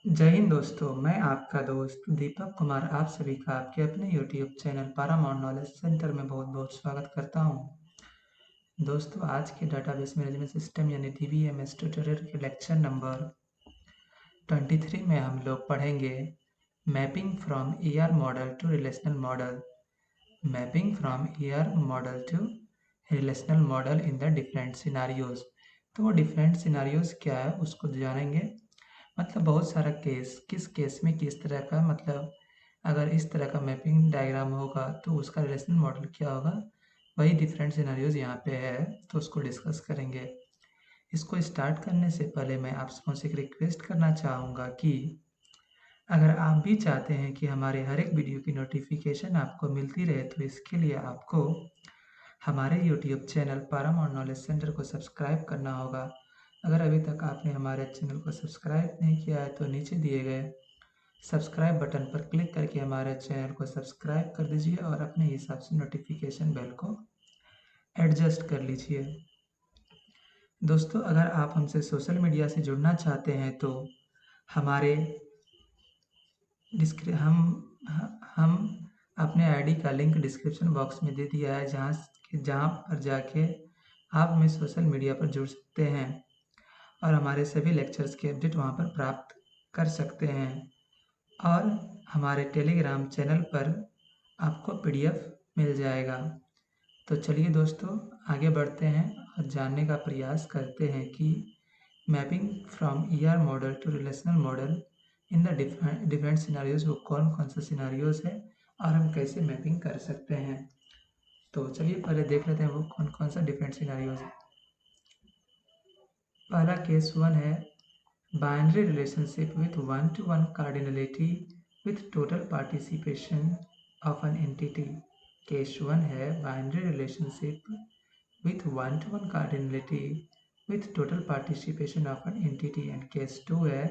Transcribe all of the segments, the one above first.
जय हिंद दोस्तों, मैं आपका दोस्त दीपक कुमार आप सभी का आपके अपने YouTube channel Paramount knowledge centre में बहुत-बहुत स्वागत करता हूं। दोस्तों, आज के डेटाबेस मैनेजमेंट सिस्टम यानी DBMS ट्यूटोरियल के लेक्चर नंबर 23 में हम लोग पढ़ेंगे mapping from ER model to relational model. Mapping from ER model to relational model in the different scenarios. तो वो डिफरेंट सिनारियोज क्या है उसको जानेंगे। मतलब बहुत सारा केस, किस केस में किस तरह का, मतलब अगर इस तरह का मैपिंग डायग्राम होगा तो उसका रिलेशनल मॉडल क्या होगा, वही डिफरेंट सिनेरियोज यहाँ पे है, तो उसको डिस्कस करेंगे। इसको स्टार्ट करने से पहले मैं आप सबों से एक रिक्वेस्ट करना चाहूँगा कि अगर आप भी चाहते हैं कि हमारे हर एक वीडियो की नोटिफिकेशन आपको मिलती रहे, तो इसके लिए आपको हमारे YouTube channel Paramount knowledge centre को सब्सक्राइब करना होगा। अगर अभी तक आपने हमारे चैनल को सब्सक्राइब नहीं किया है तो नीचे दिए गए सब्सक्राइब बटन पर क्लिक करके हमारे चैनल को सब्सक्राइब कर दीजिए और अपने हिसाब से नोटिफिकेशन बेल को एडजस्ट कर लीजिए। दोस्तों, अगर आप हमसे सोशल मीडिया से जुड़ना चाहते हैं तो हमारे हम अपने आईडी का लिंक डिस्क्रिप्शन बॉक्स में दे दिया है, जहाँ पर जाके आप हमें सोशल मीडिया पर जुड़ सकते हैं और हमारे सभी लेक्चर्स के अपडेट वहाँ पर प्राप्त कर सकते हैं। और हमारे टेलीग्राम चैनल पर आपको PDF मिल जाएगा। तो चलिए दोस्तों, आगे बढ़ते हैं और जानने का प्रयास करते हैं कि mapping from ER model to relational model in the different scenarios वो कौन कौन से सिनारियोज है और हम कैसे मैपिंग कर सकते हैं। तो चलिए पहले देख लेते हैं वो कौन कौन सा डिफरेंट सिनारियोज है। पहला केस 1 है binary relationship with 1-to-1 cardinality with total participation of an entity। Case 1 है binary relationship with 1-to-1 cardinality with total participation of an entity, and case 2 है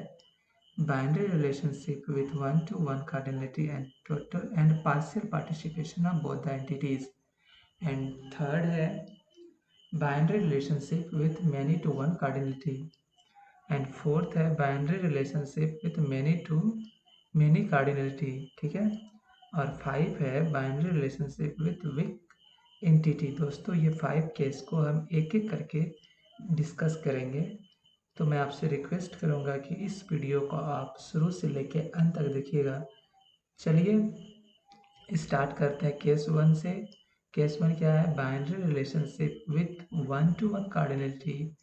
binary relationship with 1-to-1 cardinality and total and partial participation of both the entities, and third है binary relationship with many-to-1 cardinality, and fourth है binary relationship with many cardinality। ठीक है, और 5 है binary relationship with weak entity. दोस्तों, ये 5 case को हम एक एक करके डिस्कस करेंगे, तो मैं आपसे रिक्वेस्ट करूंगा कि इस वीडियो को आप शुरू से लेकर अंत तक देखिएगा। चलिए स्टार्ट करते हैं केस 1 से। केस 1 क्या है? Binary relationship with 1-to-1 cardinality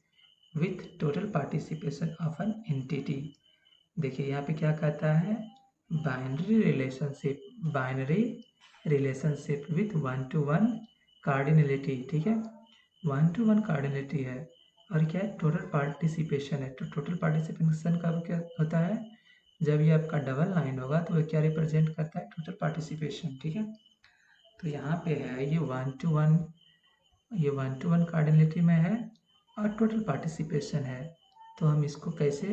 with total participation of an entity. देखिए यहाँ पे क्या कहता है, binary relationship with 1-to-1 cardinality. ठीक है, 1-to-1 कार्डिनलिटी है और क्या है, टोटल पार्टिसिपेशन है। तो टोटल पार्टिसिपेशन का क्या होता है, जब ये आपका डबल लाइन होगा तो क्या रिप्रेजेंट करता है, टोटल पार्टिसिपेशन। ठीक है, तो यहाँ पे है ये 1-to-1 कार्डिनलिटी में है और टोटल पार्टिसिपेशन है। तो हम इसको कैसे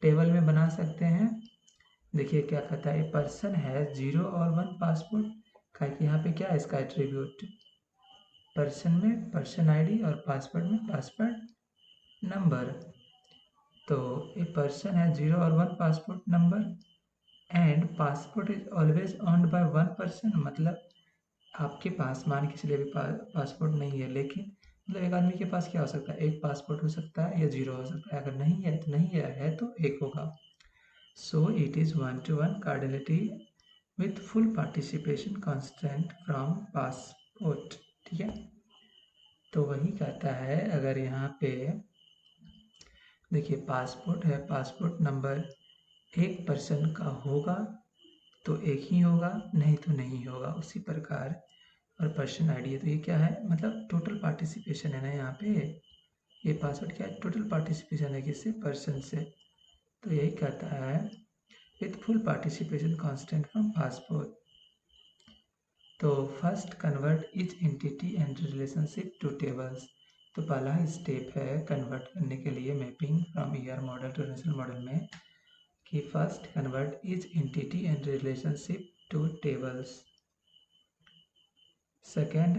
टेबल में बना सकते हैं? देखिए क्या कहता है, पर्सन है 0 और 1 पासपोर्ट का, यहाँ पे क्या है इसका एट्रीब्यूट, पर्सन में पर्सन आईडी और पासवर्ड में पासवर्ड नंबर। तो ए पर्सन है 0 और 1 passport number and passport is always owned by 1 person. मतलब आपके पास मान के चलिए अभी पासपोर्ट नहीं है, लेकिन मतलब एक आदमी के पास क्या हो सकता है, एक पासपोर्ट हो सकता है या 0 हो सकता है। अगर नहीं है तो नहीं है तो 1 होगा। So it is 1-to-1 cardinality with full participation constant from passport. ठीक है, तो वही कहता है, अगर यहाँ पे देखिए पासपोर्ट है, पासपोर्ट नंबर एक पर्सन का होगा तो एक ही होगा, नहीं तो नहीं होगा उसी प्रकार। और पर्सन आईडी है तो ये क्या है, मतलब टोटल पार्टिसिपेशन है ना यहाँ पे, ये पासवर्ड क्या है, टोटल पार्टिसिपेशन है किससे, पर्सन से। तो यही कहता है with full participation constant from passport. तो first convert each entity and relationship to tables. तो पहला स्टेप है कन्वर्ट करने के लिए mapping from ER model to relational model में, कि first convert each entity and relationship to tables. Second,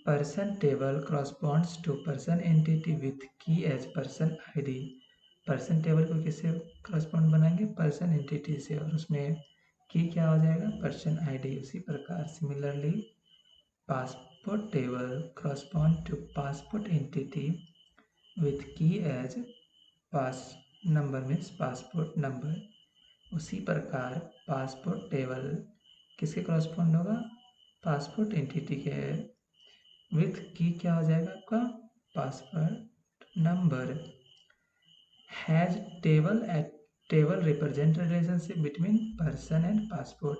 person table corresponds to person entity with key as person ID। Person table को किससे correspond बनाएंगे, person entity से, और उसमें की क्या हो जाएगा, पर्सन आईडी। उसी प्रकार similarly passport table correspond to passport entity with key as pass number means passport number. उसी प्रकार पासपोर्ट टेबल किसके करस्पॉन्ड होगा, पासपोर्ट एंटिटी के, विथ की क्या हो जाएगा आपका, passport number. Has table represent relationship between person and passport.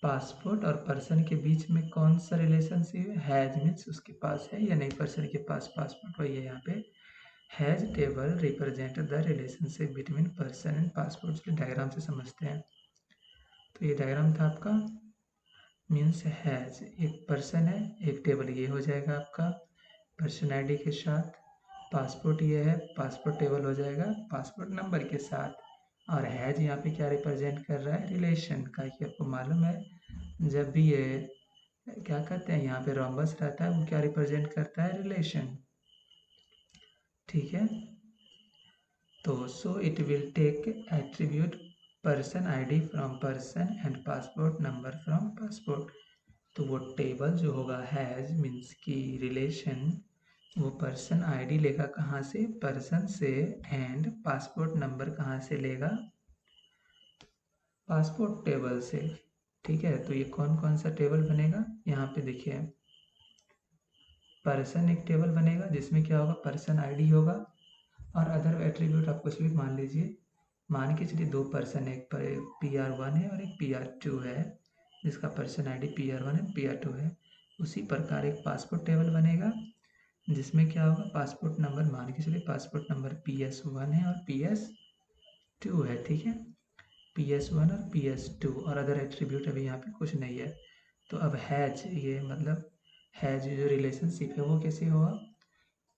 Passport और पर्सन के बीच में कौन सा रिलेशनशिप है, हैज मीन्स उसके पास है या नहीं, पर्सन के पास पासपोर्ट, वही है यहाँ पे। Has table represent the relationship between person and passport. चलिए डायग्राम से समझते हैं। तो ये डायग्राम था आपका, मीन्स हैज एक पर्सन है, एक टेबल ये हो जाएगा आपका पर्सन आईडी के साथ, पासपोर्ट ये है, पासपोर्ट टेबल हो जाएगा पासपोर्ट नंबर के साथ, और हैज यहाँ पे क्या रिप्रेजेंट कर रहा है, रिलेशन का। कि आपको मालूम है जब भी ये क्या करते हैं, यहाँ पे रोम्बस रहता है, वो क्या रिप्रेजेंट करता है, रिलेशन। ठीक है, तो so it will take attribute person ID from person and passport number from passport. तो वो टेबल जो होगा हैज मीन्स की रिलेशन, वो पर्सन आईडी लेगा कहाँ से, पर्सन से, एंड पासपोर्ट नंबर कहाँ से लेगा, पासपोर्ट टेबल से। ठीक है, तो ये कौन कौन सा टेबल बनेगा, यहाँ पे देखिए पर्सन एक टेबल बनेगा जिसमें क्या होगा, पर्सन आईडी होगा, और अदर एट्रीब्यूट आप कुछ भी मान लीजिए। मान के चलिए दो पर्सन, एक PR1 है और एक PR2 है, जिसका पर्सन आईडी PR1 है, PR2 है। उसी प्रकार एक पासपोर्ट टेबल बनेगा जिसमें क्या होगा, पासपोर्ट नंबर, मान के चलिए पासपोर्ट नंबर PS1 है और PS2 है। ठीक है, PS1 और PS2, और अदर एट्रीब्यूट अभी यहाँ पे कुछ नहीं है। तो अब हैज, ये मतलब हैज जो रिलेशनशिप है वो कैसे होगा,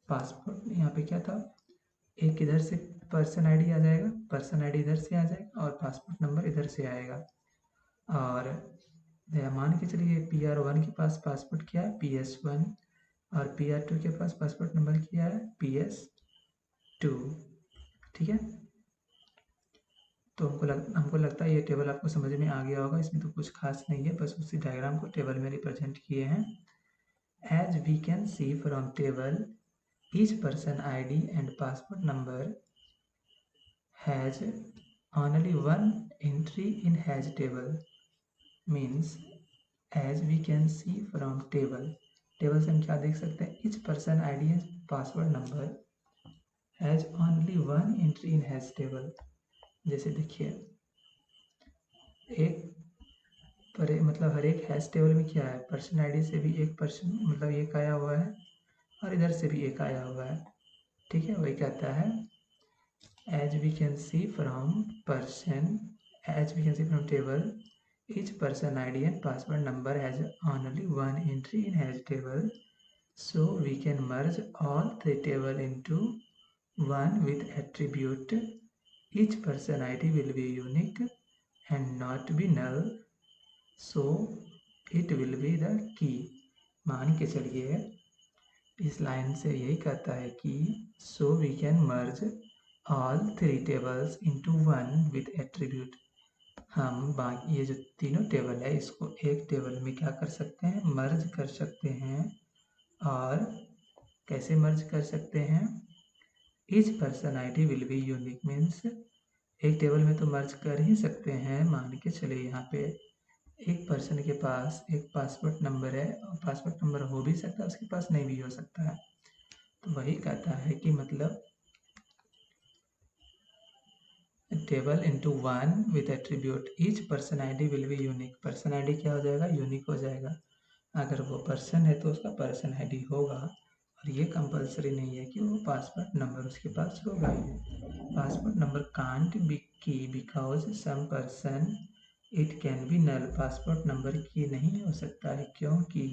पासपोर्ट यहाँ पे क्या था, एक इधर से पर्सन आईडी आ जाएगा, पर्सन आईडी इधर से आ जाएगा, और पासपोर्ट नंबर इधर से आएगा। और मान के चलिए PR1 के पास पासपोर्ट क्या है, PS1, और PR2 के पास पासपोर्ट नंबर क्या है, PS2। ठीक है, तो हमको लगता है ये टेबल आपको समझ में आ गया होगा, इसमें तो कुछ खास नहीं है, बस उसी डायग्राम को टेबल में रिप्रेजेंट किए हैं। As we can see from table, each person ID and passport number has only one entry in hash table, means as we can see from table से हम क्या देख सकते हैं, each person ID and password number has only one entry in hash table। जैसे देखिए एक मतलब हर एक हैश टेबल में क्या है, पर्सन आईडी से भी एक पर्सन मतलब एक आया हुआ है, और इधर से भी एक आया हुआ है। ठीक है, वही कहता है as we can see from table, each person ID and password number has only one entry in hash table, so we can merge all three table into one with attribute each person ID will be unique and not be null, so it will be the key। मान के चलिए इस line से यही कहता है कि so we can merge all three tables into one with attribute। हम बाकी ये जो तीनों टेबल है इसको एक टेबल में क्या कर सकते हैं, मर्ज कर सकते हैं। और कैसे मर्ज कर सकते हैं, each person ID will be unique, means एक टेबल में तो मर्ज कर ही सकते हैं। मान के चलिए यहाँ पे एक पर्सन के पास एक पासपोर्ट नंबर है, और पासपोर्ट नंबर हो भी सकता है उसके पास, नहीं भी हो सकता है। तो वही कहता है कि मतलब table into one with attribute each person ID will be unique. Person ID क्या हो जाएगा, यूनिक हो जाएगा। अगर वो पर्सन है तो उसका पर्सन आईडी होगा, और ये कंपलसरी नहीं है कि वो पासपोर्ट नंबर उसके पास होगा ही। Passport number can't be key because some person it can be null. Passport number key नहीं हो सकता है क्योंकि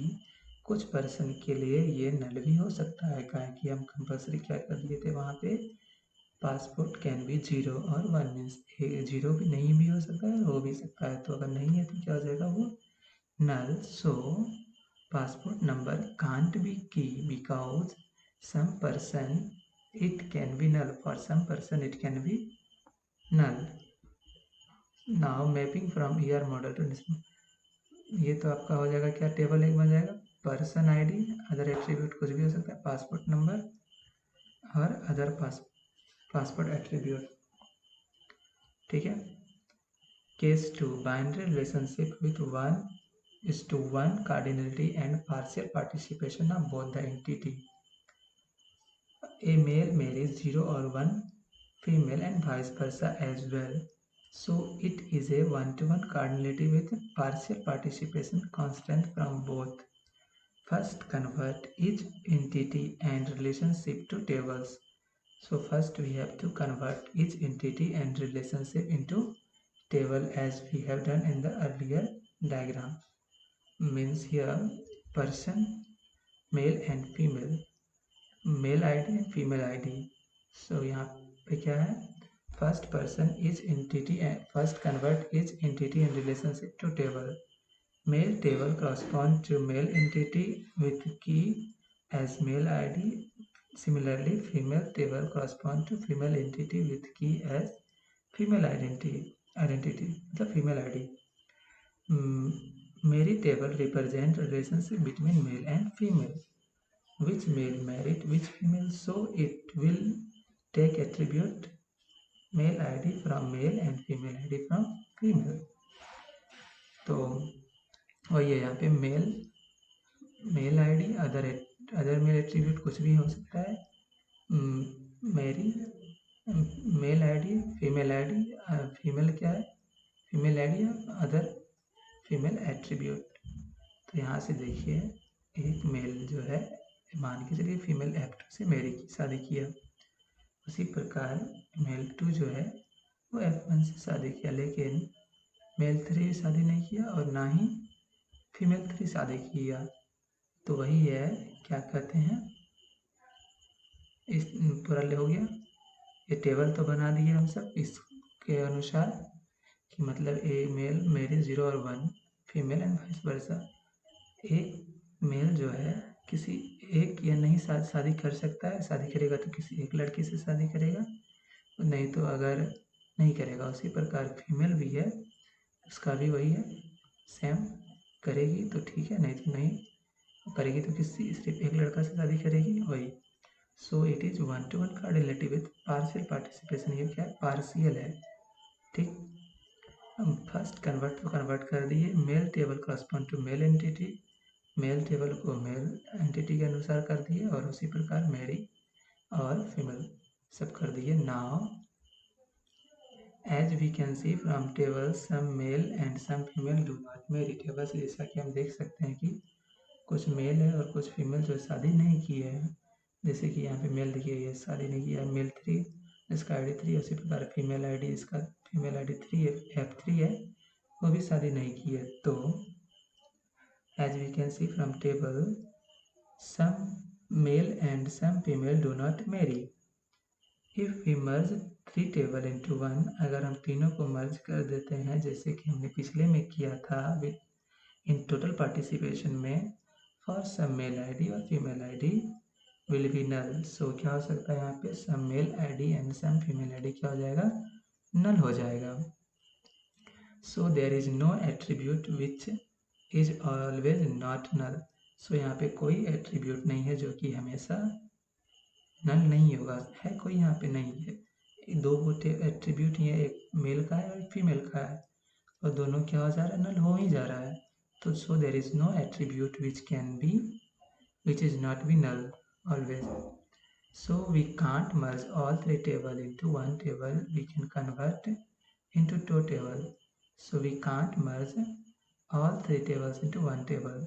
कुछ पर्सन के लिए ये नल भी हो सकता है। कहा कि हम कंपलसरी क्या कर दिए थे वहाँ पे, पासपोर्ट कैन बी 0 और 1, मीन्स 0 भी नहीं भी हो सकता है, हो भी सकता है। तो अगर नहीं है तो क्या हो जाएगा, वो null. So passport number can't be key because some person it can be null. For some person it can be null. Now mapping from ER model to ये तो आपका हो जाएगा क्या, टेबल एक बन जाएगा, पर्सन आईडी, अदर एट्रीब्यूट कुछ भी हो सकता है, पासपोर्ट नंबर और अदर पासपोर्ट एट्रीब्यूट, ठीक है। Case 2, binary relationship with 1:1 cardinality and partial participation of both the entity. A male marries 0 or 1 female and vice versa as well. So it is a 1:1 cardinality with partial participation constant from both. First, convert each entity and relationship to tables. So first we have to convert each entity and relationship into table as we have done in the earlier diagram. Means here person, male and female, male ID and female ID. So यहाँ पे क्या है, first person each entity and first convert each entity and relationship to table. Male table correspond to male entity with key as male ID. Similarly, female table correspond to female entity with key as female identity the female ID. Married table represent relationship between male and female. Which male married which female, so it will take attribute male ID from male and female ID from female. तो वही है यहाँ पे male ID, other male attribute कुछ भी हो सकता है, male ID, female ID, female क्या है, female ID, other female attribute. तो यहाँ से देखिए एक मेल जो है, मान के चलिए फीमेल F2 से मेरी की शादी किया, उसी प्रकार मेल 2 जो है वो F1 से शादी किया, लेकिन मेल 3 शादी नहीं किया और ना ही फीमेल 3 शादी किया। तो वही है, क्या कहते हैं, इस पूरा हो गया। ये टेबल तो बना दिए हम सब इसके अनुसार कि मतलब ए मेल मेरे 0 और 1 फीमेल एंड वाइस वर्सा। एक मेल जो है किसी एक या नहीं शादी कर सकता है, शादी करेगा तो किसी एक लड़की से शादी करेगा, नहीं तो अगर नहीं करेगा। उसी प्रकार फीमेल भी है, उसका भी वही है, सेम करेगी तो ठीक है, नहीं तो नहीं करेगी तो किसी सिर्फ एक लड़का से शादी करेगी, वही। So it is 1:1 cardinality with partial participation. ये क्या है, पार्शियल है, ठीक। हम फर्स्ट कन्वर्ट कर दिए, male table correspond to male entity, male table को मेल एंटिटी के अनुसार कर दिए, और उसी प्रकार मेरी और फीमेल सब कर दिए। Now as we can see from table some male and some female do not marry. Table से जैसा कि हम देख सकते हैं कि कुछ मेल है और कुछ फीमेल जो शादी नहीं किए हैं। जैसे कि यहाँ पे मेल देखिए, ये शादी नहीं किया है, मेल 3 इसका ID 3, उसी प्रकार फीमेल ID इसका फीमेल ID 3 F3 है, वो भी शादी नहीं की है। तो as we can see from table some male and some female do not marry. If we merge 3 table into 1, अगर हम तीनों को मर्ज कर देते हैं जैसे कि हमने पिछले में किया था विथ इन टोटल पार्टिसिपेशन में, फॉर सम मेल ID और female ID will be null. So क्या हो सकता है यहाँ पे, some male ID and some female ID क्या हो जाएगा, नल हो जाएगा। So there is no attribute which is always not null. So यहाँ पे कोई एट्रीब्यूट नहीं है जो कि हमेशा नल नहीं होगा, है कोई यहाँ पे नहीं है। दो एट्रीब्यूट ही है, एक मेल का है और एक फीमेल का है, और दोनों क्या हो जा रहा है, नल हो ही जा रहा है। तो so there is no attribute which is not be null always. So we can't merge all 3 tables into one table. We can convert into 2 tables. So we can't merge all 3 tables into one table.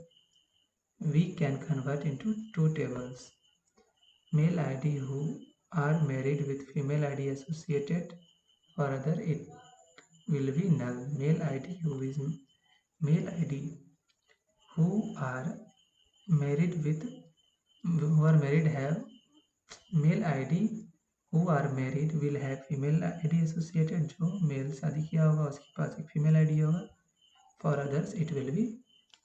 We can convert into 2 tables. Male ID who are married with female ID associated, or other it will be null. Male ID who are married with who are married have male ID who are married will have female ID associated। जो male शादी किया होगा उसके पास एक female ID होगा, for others it will be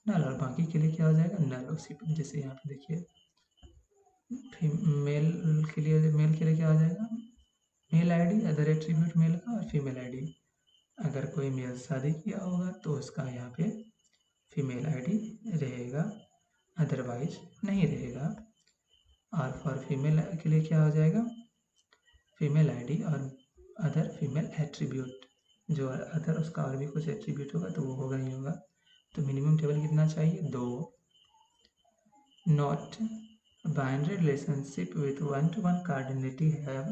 null, और बाकी के लिए क्या हो जाएगा, नल। उसी जैसे यहाँ पे देखिए मेल के लिए क्या आ जाएगा, male ID other attribute male का और फीमेल आईडी। अगर कोई मेल शादी किया होगा तो उसका यहाँ पे फीमेल आईडी रहेगा, अदरवाइज नहीं रहेगा। और फॉर फीमेल के लिए क्या हो जाएगा, फीमेल आईडी और अदर फीमेल एट्रीब्यूट, जो अदर उसका और भी कुछ एट्रीब्यूट होगा तो वो होगा ही होगा। तो मिनिमम टेबल कितना चाहिए, 2। Not binary relationship with 1-to-1 cardinality have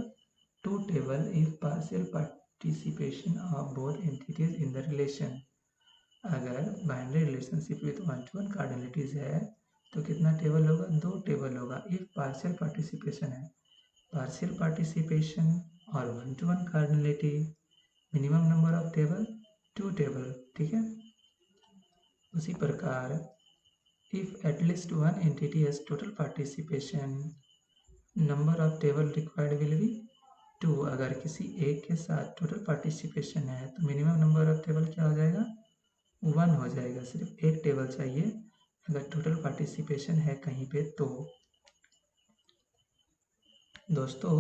2 table if partial participation of both entities in the relation। अगर बाइनरी रिलेशनशिप विथ 1-to-1 कार्डिनलिटीज है तो कितना टेबल होगा, 2 टेबल होगा। इफ पार्शियल पार्टिसिपेशन है, पार्शियल पार्टिसिपेशन और 1-to-1 cardinality, minimum number of table 2 table, ठीक है। उसी प्रकार if at least one entity has total participation, number of table required will be 2। अगर किसी एक के साथ टोटल पार्टिसिपेशन है तो मिनिमम नंबर ऑफ टेबल क्या हो जाएगा, 1 हो जाएगा। सिर्फ एक टेबल चाहिए अगर टोटल पार्टिसिपेशन है कहीं पे तो। दोस्तों,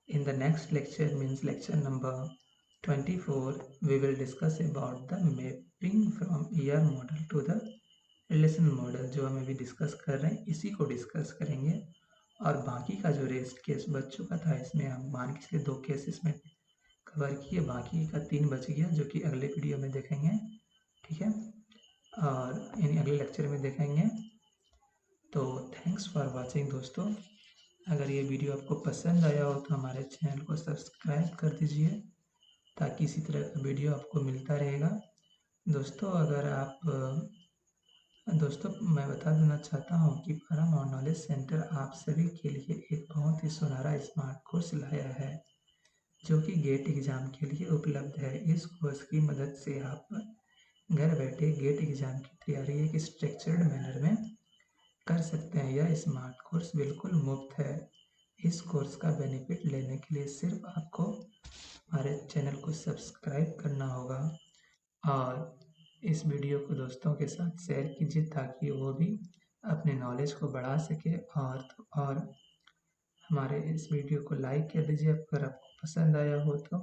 in the next lecture means lecture number 24 we will discuss about the mapping from ER model to the relational model। जो हम अभी डिस्कस कर रहे हैं इसी को डिस्कस करेंगे। और बाकी का जो रेस्ट केस बच चुका था इसमें हम मान के चलिए 2 केसेस में कवर किए, बाकी का 3 बच गया जो कि अगले वीडियो में देखेंगे, ठीक है, और यानी अगले लेक्चर में देखेंगे। तो थैंक्स फॉर वाचिंग दोस्तों। अगर ये वीडियो आपको पसंद आया हो तो हमारे चैनल को सब्सक्राइब कर दीजिए ताकि इसी तरह का वीडियो आपको मिलता रहेगा। दोस्तों मैं बता देना चाहता हूँ कि पारामाउंट नॉलेज सेंटर आप सभी के लिए एक बहुत ही सुनहरा स्मार्ट कोर्स लाया है जो कि गेट एग्ज़ाम के लिए उपलब्ध है। इस कोर्स की मदद से आप घर बैठे गेट एग्ज़ाम की तैयारी एक स्ट्रक्चर्ड मैनर में कर सकते हैं। यह स्मार्ट कोर्स बिल्कुल मुफ्त है। इस कोर्स का बेनिफिट लेने के लिए सिर्फ आपको हमारे चैनल को सब्सक्राइब करना होगा और इस वीडियो को दोस्तों के साथ शेयर कीजिए ताकि वो भी अपने नॉलेज को बढ़ा सके। और हमारे इस वीडियो को लाइक कर दीजिए अगर आपको पसंद आया हो तो।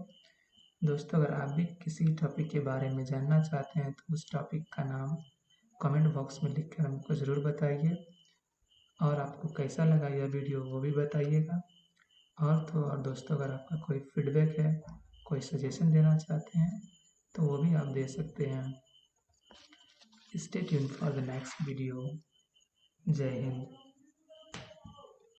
दोस्तों, अगर आप भी किसी टॉपिक के बारे में जानना चाहते हैं तो उस टॉपिक का नाम कमेंट बॉक्स में लिखकर हमको ज़रूर बताइए और आपको कैसा लगा यह वीडियो वो भी बताइएगा। और दोस्तों, अगर आपका कोई फीडबैक है, कोई सजेशन देना चाहते हैं तो वो भी आप दे सकते हैं। Stay tuned for the next video. जय हिंद।